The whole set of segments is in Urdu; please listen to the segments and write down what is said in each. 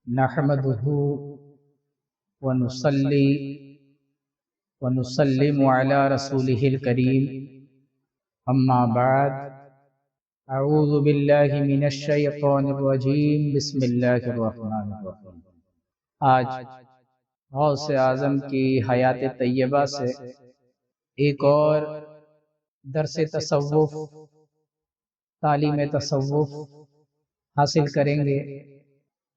نحمده ونصلي ونسلم على رسوله الكريم أما بعد أعوذ بالله من الشيطان الرجيم بسم الله الرحمن الرحيم۔ آج غوث اعظم کی حیات طیبہ سے ایک اور درس تصوف، تعلیم تصوف حاصل کریں گے،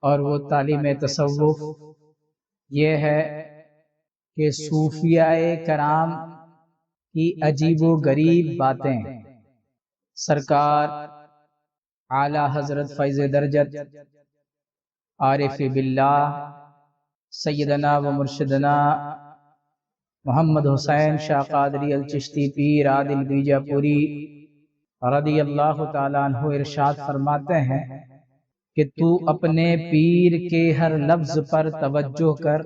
اور وہ تعلیم تصوف یہ ہے کہ صوفیاء کرام کی عجیب و غریب باتیں سرکار اعلی حضرت فیض درجت عارف باللہ سیدنا و مرشدنا محمد حسین شاہ قادری الچشتی پیر عادل بیجا پوری رضی اللہ تعالیٰ عنہ ارشاد فرماتے ہیں کہ تو اپنے پیر کے ہر لفظ پر توجہ کر،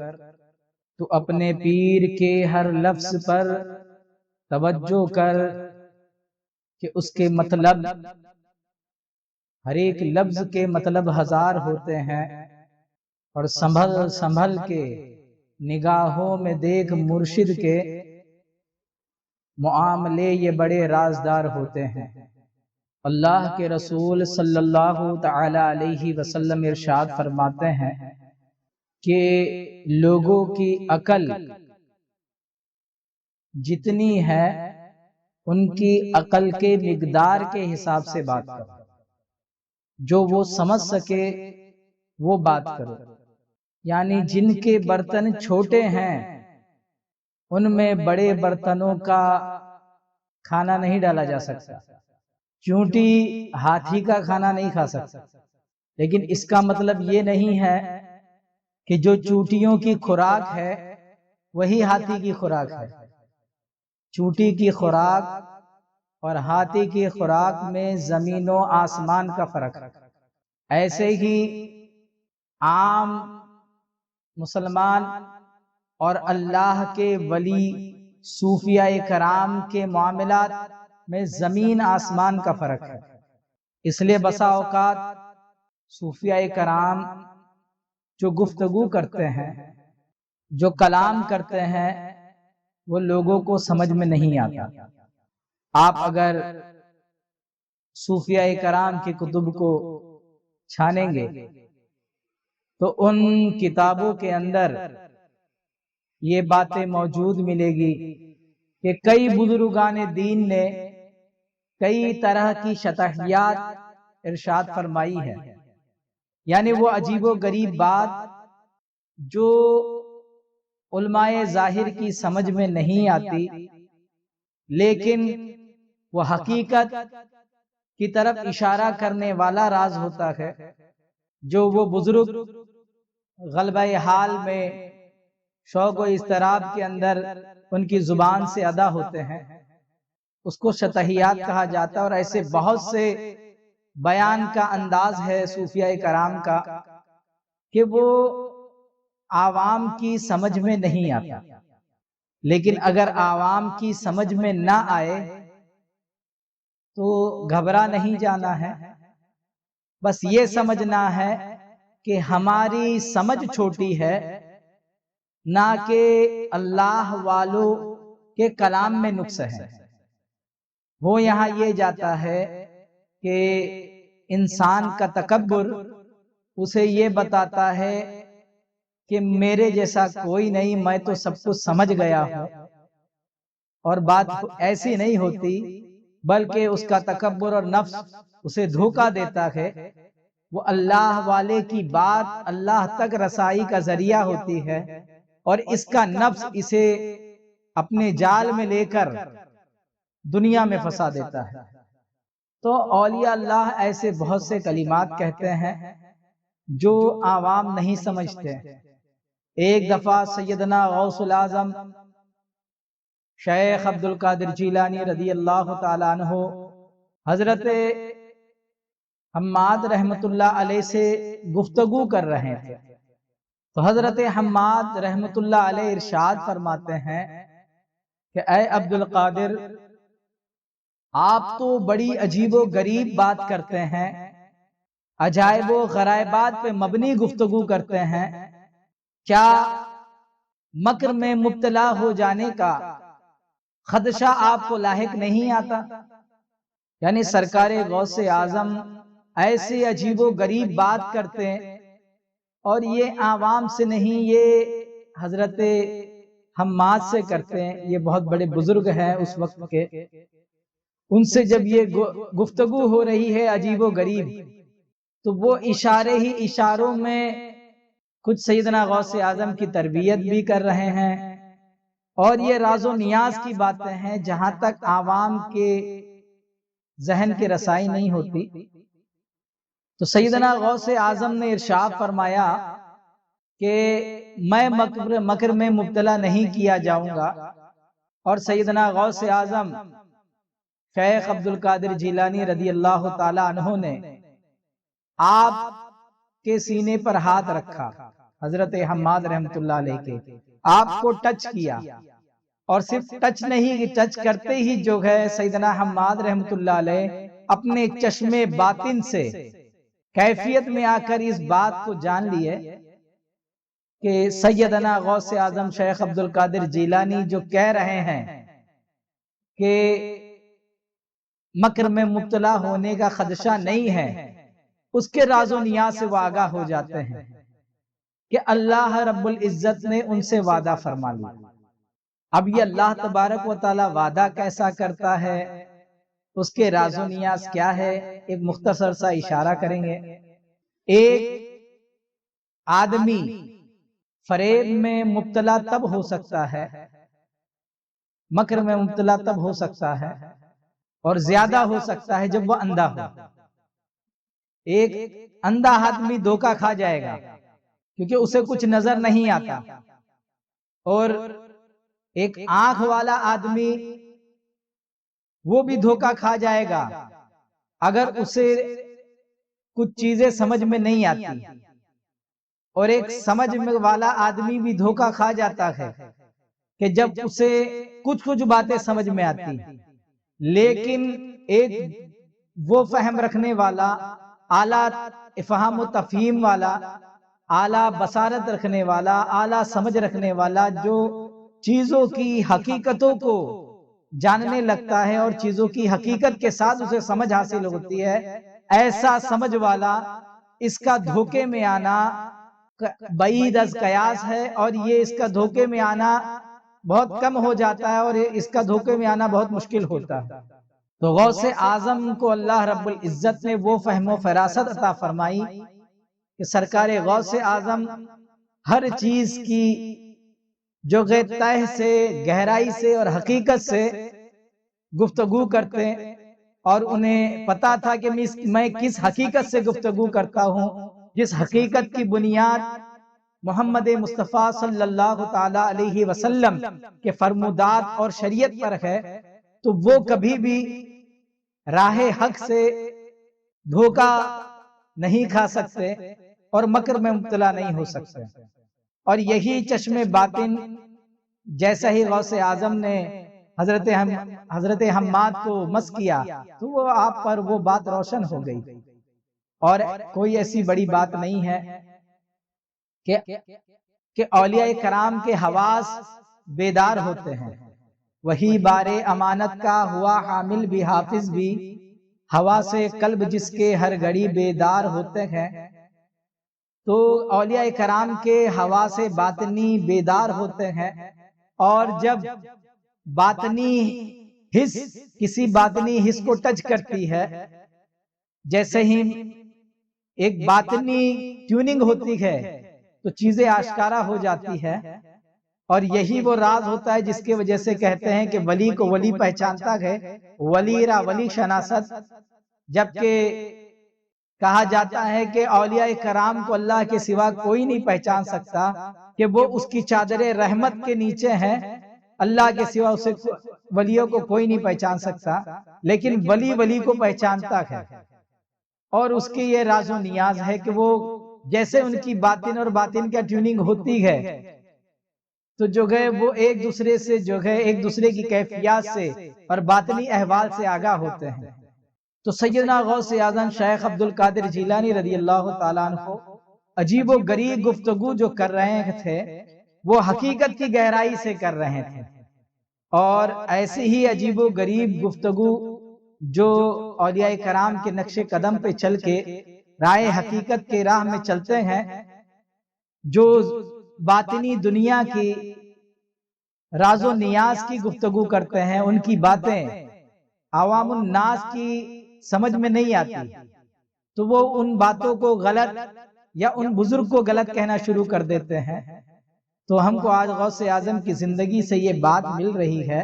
تو اپنے پیر کے ہر لفظ پر توجہ کر کہ اس کے مطلب، ہر ایک لفظ کے مطلب ہزار ہوتے ہیں، اور سنبھل سنبھل کے نگاہوں میں دیکھ مرشد کے معاملے یہ بڑے رازدار ہوتے ہیں۔ اللہ کے رسول صلی اللہ تعالی علیہ وسلم ارشاد فرماتے ہیں کہ لوگوں کی عقل جتنی ہے ان کی عقل کے مقدار کے حساب سے بات کرو، جو وہ سمجھ سکے وہ بات کرو۔ یعنی جن کے برتن چھوٹے ہیں ان میں بڑے برتنوں کا کھانا نہیں ڈالا جا سکتا، چونٹی ہاتھی کا کھانا نہیں کھا سکتا، لیکن اس کا مطلب یہ نہیں ہے کہ جو چونٹیوں کی خوراک ہے وہی ہاتھی کی خوراک ہے۔ چونٹی کی خوراک اور ہاتھی کی خوراک میں زمین و آسمان کا فرق ہے۔ ایسے ہی عام مسلمان اور اللہ کے ولی صوفیاء کرام کے معاملات میں زمین آسمان کا فرق ہے۔ اس لیے بسا اوقات صوفیاء کرام جو گفتگو کرتے ہیں، جو کلام کرتے ہیں، وہ لوگوں کو سمجھ میں نہیں آتا۔ آپ اگر صوفیاء کرام کی کتب کو چھانیں گے تو ان کتابوں کے اندر یہ باتیں موجود ملے گی کہ کئی بزرگان دین نے کئی طرح کی شطحیات ارشاد فرمائی ہے۔ یعنی وہ عجیب و غریب بات جو علماء ظاہر کی سمجھ میں نہیں آتی، لیکن وہ حقیقت کی طرف اشارہ کرنے والا راز ہوتا ہے، جو وہ بزرگ غلبہ حال میں شوق و اضطراب کے اندر ان کی زبان سے ادا ہوتے ہیں، اس کو شطحیات کہا جاتا ہے۔ اور ایسے بہت سے بیان کا انداز ہے صوفیاء کرام کا کہ وہ عوام کی سمجھ میں نہیں آتا، لیکن اگر عوام کی سمجھ میں نہ آئے تو گھبرا نہیں جانا ہے، بس یہ سمجھنا ہے کہ ہماری سمجھ چھوٹی ہے، نہ کہ اللہ والوں کے کلام میں نقص ہے۔ وہ یہاں یہ جاتا ہے کہ انسان کا تکبر اسے یہ بتاتا ہے کہ میرے جیسا کوئی نہیں، میں تو سب کچھ سمجھ گیا ہوں، اور بات ایسی نہیں ہوتی، بلکہ اس کا تکبر اور نفس اسے دھوکہ دیتا ہے۔ وہ اللہ والے کی بات اللہ تک رسائی کا ذریعہ ہوتی ہے، اور اس کا نفس اسے اپنے جال میں لے کر دنیا میں پھنسا دیتا ہے۔ تو اولیاء اللہ ایسے بہت سے کلمات کہتے ہیں جو عوام نہیں سمجھتے۔ ایک دفعہ سیدنا غوث الاعظم شیخ عبد القادر جیلانی رضی اللہ تعالیٰ عنہ حضرت حماد رحمت اللہ علیہ سے گفتگو کر رہے تھے، تو حضرت حماد رحمت اللہ علیہ ارشاد فرماتے ہیں کہ اے عبد القادر، آپ تو بڑی عجیب و غریب بات کرتے ہیں، عجائب و غرائبات پہ مبنی گفتگو کرتے ہیں، کیا مکر میں مبتلا ہو جانے کا خدشہ آپ کو لاحق نہیں آتا؟ یعنی سرکار غوث اعظم ایسے عجیب و غریب بات کرتے ہیں، اور یہ عوام سے نہیں، یہ حضرت حماد سے کرتے ہیں، یہ بہت بڑے بزرگ ہیں اس وقت کے، ان سے جب یہ گفتگو ہو رہی ہے عجیب و غریب، تو وہ اشارے ہی اشاروں میں کچھ سیدنا غوث اعظم کی تربیت بھی کر رہے ہیں، اور یہ راز و نیاز کی باتیں ہیں جہاں تک عوام کے ذہن کی رسائی نہیں ہوتی۔ تو سیدنا غوث اعظم نے ارشاد فرمایا کہ میں مکر میں مبتلا نہیں کیا جاؤں گا، اور سیدنا غوث اعظم شیخ عبد القادر جیلانی رضی اللہ تعالی عنہ نے آپ کے سینے پر ہاتھ رکھا، حضرت حماد رحمت اللہ علیہ کے، آپ کو ٹچ کیا، اور صرف ٹچ نہیں، ٹچ کرتے ہی جو ہے سیدنا حماد رحمت اللہ علیہ اپنے چشم باطن سے کیفیت میں آ کر اس بات کو جان لیے کہ سیدنا غوث اعظم شیخ عبد القادر جیلانی جو کہہ رہے ہیں کہ مکر میں مبتلا ہونے کا خدشہ نہیں ہے، اس کے راز و نیاز سے وہ آگاہ ہو جاتے ہیں کہ اللہ رب العزت نے ان سے وعدہ فرما لیا۔ اب یہ اللہ تبارک و تعالی وعدہ کیسا کرتا ہے، اس کے راز و نیاز کیا ہے، ایک مختصر سا اشارہ کریں گے۔ ایک آدمی فریب میں مبتلا تب ہو سکتا ہے، مکر میں مبتلا تب ہو سکتا ہے اور زیادہ ہو سکتا ہے جب وہ اندھا ہو۔ ایک اندھا آدمی دھوکہ کھا جائے گا کیونکہ اسے کچھ نظر نہیں آتا، اور ایک آنکھ والا آدمی وہ بھی دھوکہ کھا جائے گا اگر اسے کچھ چیزیں سمجھ میں نہیں آتی، اور ایک سمجھ میں والا آدمی بھی دھوکہ کھا جاتا ہے کہ جب اسے کچھ باتیں سمجھ میں آتی، لیکن ایک وہ فہم رکھنے والا، اعلیٰ افہام و تفہیم والا، اعلیٰ بصارت رکھنے والا، اعلیٰ سمجھ رکھنے والا، جو چیزوں کی حقیقتوں کو جاننے لگتا ہے اور چیزوں کی حقیقت کے ساتھ اسے سمجھ حاصل ہوتی ہے، ایسا سمجھ والا اس کا دھوکے میں آنا بعید از قیاس ہے، اور یہ اس کا دھوکے میں آنا بہت کم ہو جاتا ہے، اور اس کا دھوکے میں آنا بہت مشکل ہوتا ہے۔ تو غوث اعظم کو اللہ رب العزت نے وہ فہم و فراست عطا فرمائی کہ سرکار غوث اعظم ہر چیز کی جو تہ سے، گہرائی سے اور حقیقت سے گفتگو کرتے، اور انہیں پتا تھا کہ میں کس حقیقت سے گفتگو کرتا ہوں، جس حقیقت کی بنیاد محمد مصطفیٰ صلی اللہ تعالی علیہ وسلم کے فرمودات اور شریعت پر ہے، تو وہ کبھی بھی راہ حق سے دھوکہ نہیں کھا سکتے اور مکر میں مبتلا نہیں ہو سکتے۔ اور یہی چشم باطن جیسا ہی غوث اعظم نے حضرت حماد کو مس کیا تو وہ آپ پر وہ بات روشن ہو گئی، اور کوئی ایسی بڑی بات نہیں ہے کہ اولیاء کرام کے حواس بیدار ہوتے ہیں، وہی بار امانت کا ہوا حامل بھی حافظ بھی، ہوا سے قلب جس کے ہر گھڑی بیدار ہوتے ہیں۔ تو اولیاء کرام کے حواس باطنی بیدار ہوتے ہیں، اور جب باطنی حس کسی باطنی حس کو ٹچ کرتی ہے، جیسے ہی ایک باطنی ٹیوننگ ہوتی ہے تو چیزیں آشکارا ہو جاتی ہے، اور یہی وہ راز ہوتا ہے جس کی وجہ سے کہتے ہیں کہ ولی کو ولی پہچانتا ہے، ولی را ولی شناست، جبکہ کہا جاتا ہے کہ اولیاء کرام کو اللہ کے سوا کوئی نہیں پہچان سکتا، کہ وہ اس کی چادر رحمت کے نیچے ہیں، اللہ کے سوا اسے ولیوں کو کوئی نہیں پہچان سکتا، لیکن ولی ولی کو پہچانتا ہے، اور اس کے یہ راز و نیاز ہے کہ وہ جیسے ان کی باطن اور باطن کا ٹیوننگ ہوتی ہے تو جو ہے وہ ایک دوسرے سے جو ہے ایک دوسرے کی کیفیات سے اور باطنی احوال سے آگاہ ہوتے ہیں۔ تو سیدنا غوث اعظم شیخ عبد القادر جیلانی رضی اللہ تعالیٰ عنہ عجیب و غریب گفتگو جو کر رہے تھے وہ حقیقت کی گہرائی سے کر رہے تھے، اور ایسی ہی عجیب و غریب گفتگو جو اولیاء کرام کے نقش قدم پہ چل کے رائے حقیقت کے راہ میں چلتے ہیں، جو باطنی دنیا کی راز و نیاز کی گفتگو کرتے ہیں، ان کی باتیں عوام الناس کی سمجھ میں نہیں آتی تو وہ ان باتوں کو غلط یا ان بزرگ کو غلط کہنا شروع کر دیتے ہیں۔ تو ہم کو آج غوث اعظم کی زندگی سے یہ بات مل رہی ہے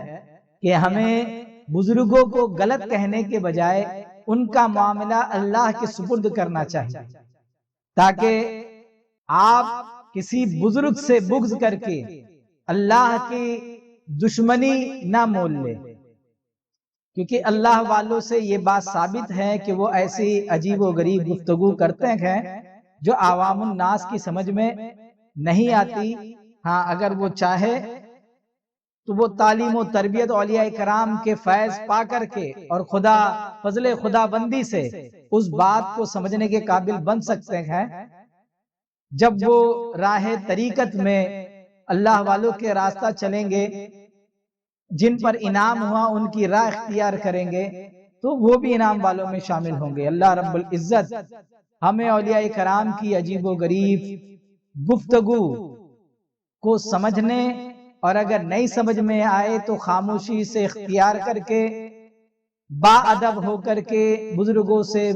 کہ ہمیں بزرگوں کو غلط کہنے کے بجائے ان کا معاملہ اللہ کے سپرد کرنا چاہیے، تاکہ آپ کسی بزرگ سے بغض کر کے اللہ کی دشمنی نہ مول لے، کیونکہ اللہ والوں سے یہ بات ثابت ہے کہ وہ ایسی عجیب و غریب گفتگو کرتے ہیں جو عوام الناس کی سمجھ میں نہیں آتی۔ ہاں اگر وہ چاہے تو وہ تعلیم و تربیت اولیاء کرام کے فیض پا کر کے اور خدا فضل خدا بندی سے اس بات کو سمجھنے کے قابل بن سکتے ہیں، جب وہ راہ طریقت میں اللہ والوں کے راستہ چلیں گے، جن پر انعام ہوا ان کی راہ اختیار کریں گے تو وہ بھی انعام والوں میں شامل ہوں گے۔ اللہ رب العزت ہمیں اولیاء کرام کی عجیب و غریب گفتگو کو سمجھنے، اور اگر نہیں سمجھ میں آئے تو خاموشی سے اختیار کر کے با ادب ہو کر کے بزرگوں سے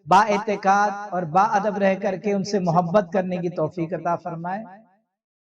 با اعتقاد اور با ادب رہ کر کے ان سے محبت کرنے کی توفیق عطا فرمائے۔